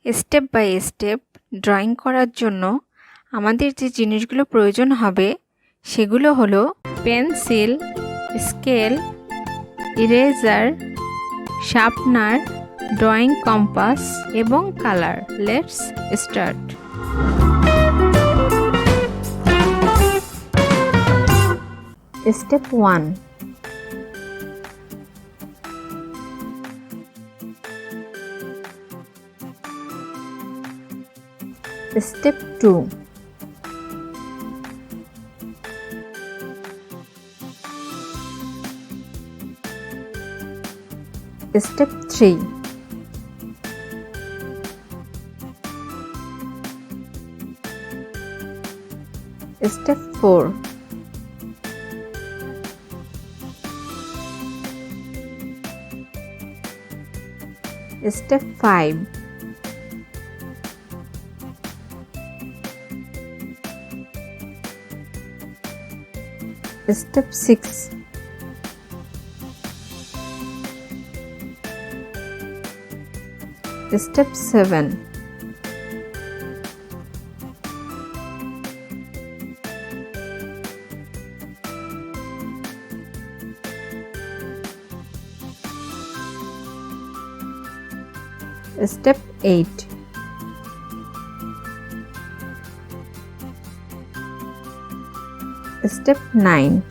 Step by step drawing করার জন্য আমাদের যে জিনিসগুলো প্রয়োজন হবে সেগুলো হলো pencil, scale, eraser, sharpener, drawing compass এবং colour. Let's start. Step 1, Step 2, Step 3, Step 4, Step 5, Step 6, Step 7, Step 8, Step 9,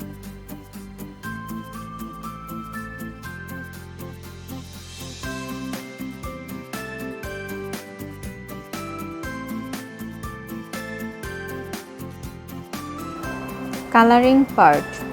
Coloring part.